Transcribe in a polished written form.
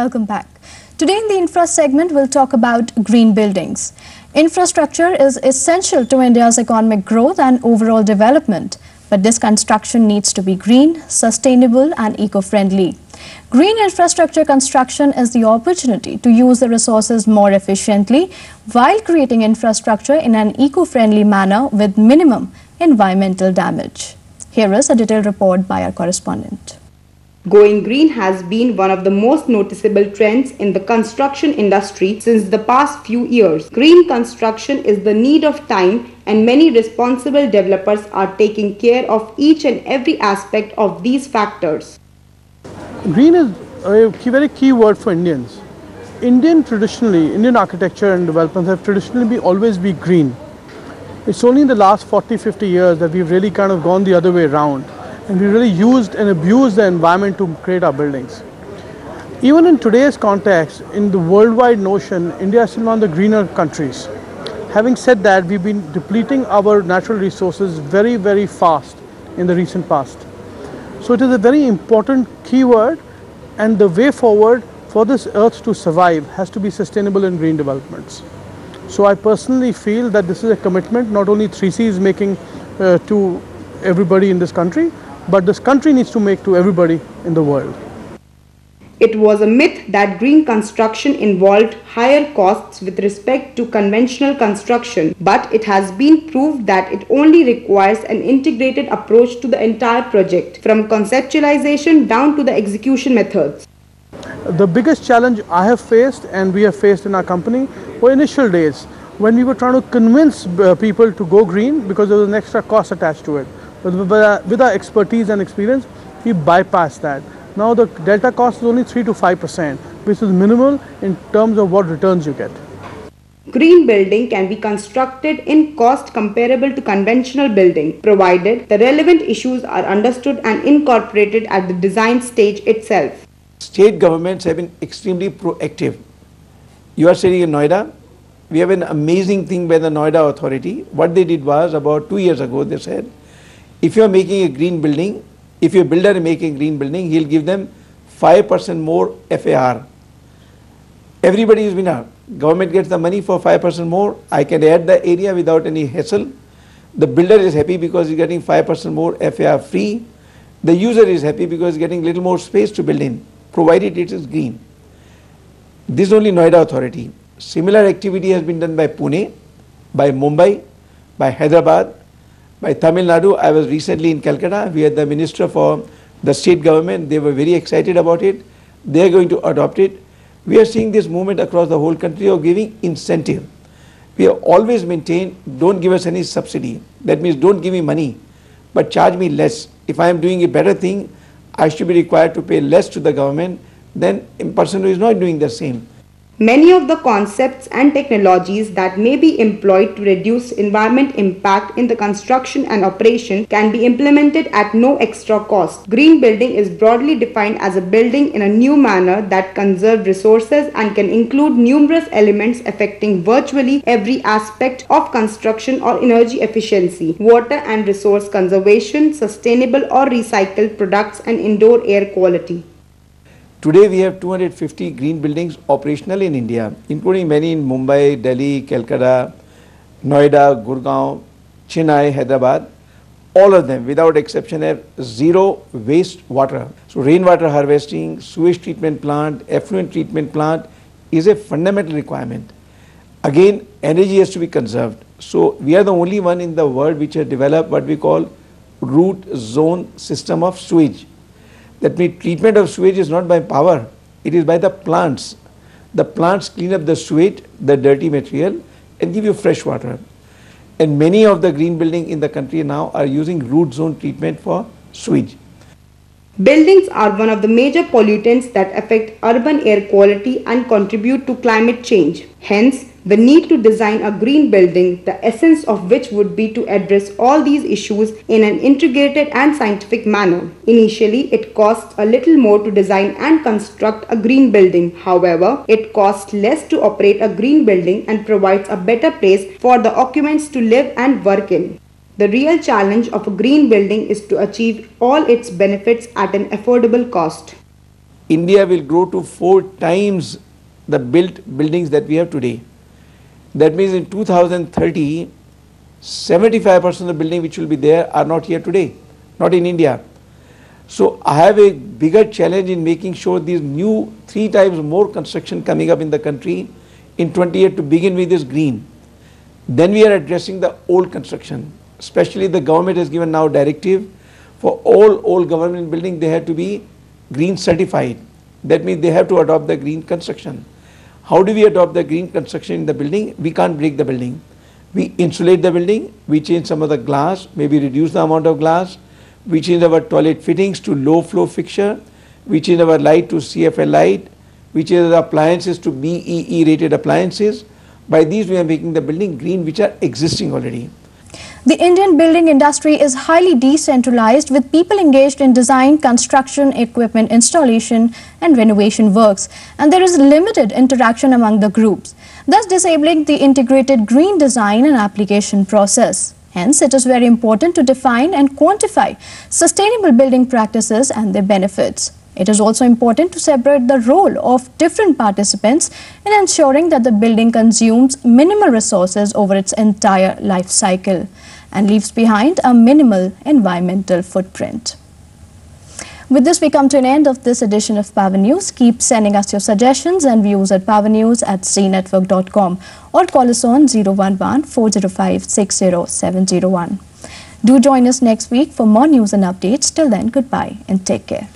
Welcome back. Today in the Infra segment, we'll talk about green buildings. Infrastructure is essential to India's economic growth and overall development. But this construction needs to be green, sustainable and eco-friendly. Green infrastructure construction is the opportunity to use the resources more efficiently while creating infrastructure in an eco-friendly manner with minimum environmental damage. Here is a detailed report by our correspondent. Going green has been one of the most noticeable trends in the construction industry since the past few years. Green construction is the need of time, and many responsible developers are taking care of each and every aspect of these factors. Green is a very key word for Indians. Indian architecture and developments have traditionally always been green. It's only in the last 40-50 years that we've really kind of gone the other way around. And we really used and abused the environment to create our buildings. Even in today's context, in the worldwide notion, India is still one of the greener countries. Having said that, we've been depleting our natural resources very, very fast in the recent past. So it is a very important keyword, and the way forward for this earth to survive has to be sustainable and green developments. So I personally feel that this is a commitment not only 3C is making to everybody in this country, but this country needs to make to everybody in the world. It was a myth that green construction involved higher costs with respect to conventional construction, but it has been proved that it only requires an integrated approach to the entire project, from conceptualization down to the execution methods. The biggest challenge I have faced and we have faced in our company were initial days when we were trying to convince people to go green because there was an extra cost attached to it. But with our expertise and experience, we bypassed that. Now the delta cost is only 3 to 5%, which is minimal in terms of what returns you get. Green building can be constructed in cost comparable to conventional building, provided the relevant issues are understood and incorporated at the design stage itself. State governments have been extremely proactive. You are sitting in Noida. We have an amazing thing by the Noida authority. What they did was, about 2 years ago, they said, if you are making a green building, if your builder is making a green building, he'll give them 5% more FAR. Everybody is winner. Government gets the money for 5% more. I can add the area without any hassle. The builder is happy because he's getting 5% more FAR free. The user is happy because he's getting little more space to build in, provided it is green. This is only Noida authority. Similar activity has been done by Pune, by Mumbai, by Hyderabad, by Tamil Nadu. I was recently in Calcutta. We had the minister for the state government. They were very excited about it. They are going to adopt it. We are seeing this movement across the whole country of giving incentive. We have always maintained, don't give us any subsidy. That means don't give me money, but charge me less. If I am doing a better thing, I should be required to pay less to the government than a person who is not doing the same. Many of the concepts and technologies that may be employed to reduce environment impact in the construction and operation can be implemented at no extra cost. Green building is broadly defined as a building in a new manner that conserves resources and can include numerous elements affecting virtually every aspect of construction or energy efficiency, water and resource conservation, sustainable or recycled products, and indoor air quality. Today we have 250 green buildings operational in India, including many in Mumbai, Delhi, Calcutta, Noida, Gurgaon, Chennai, Hyderabad. All of them without exception have zero waste water. So rainwater harvesting, sewage treatment plant, effluent treatment plant is a fundamental requirement. Again, energy has to be conserved. So we are the only one in the world which has developed what we call root zone system of sewage. That means treatment of sewage is not by power, it is by the plants. The plants clean up the sewage, the dirty material, and give you fresh water. And many of the green buildings in the country now are using root zone treatment for sewage. Buildings are one of the major pollutants that affect urban air quality and contribute to climate change. Hence, the need to design a green building, the essence of which would be to address all these issues in an integrated and scientific manner. Initially, it costs a little more to design and construct a green building. However, it costs less to operate a green building and provides a better place for the occupants to live and work in. The real challenge of a green building is to achieve all its benefits at an affordable cost. India will grow to 4 times the built buildings that we have today. That means in 2030, 75% of the buildings which will be there are not here today, not in India. So I have a bigger challenge in making sure these new 3 times more construction coming up in the country in 20 years to begin with is green. Then we are addressing the old construction. Especially the government has given now directive for all old government buildings, they have to be green certified. That means they have to adopt the green construction. How do we adopt the green construction in the building? We can't break the building. We insulate the building, we change some of the glass, maybe reduce the amount of glass, we change our toilet fittings to low flow fixture, we change our light to CFL light, we change the appliances to BEE rated appliances. By these we are making the building green which are existing already. The Indian building industry is highly decentralized, with people engaged in design, construction, equipment installation and renovation works, and there is limited interaction among the groups, thus disabling the integrated green design and application process. Hence, it is very important to define and quantify sustainable building practices and their benefits. It is also important to separate the role of different participants in ensuring that the building consumes minimal resources over its entire life cycle and leaves behind a minimal environmental footprint. With this, we come to an end of this edition of Power News. Keep sending us your suggestions and views at powernews@zeenetwork.com or call us on 011-405-60701. Do join us next week for more news and updates. Till then, goodbye and take care.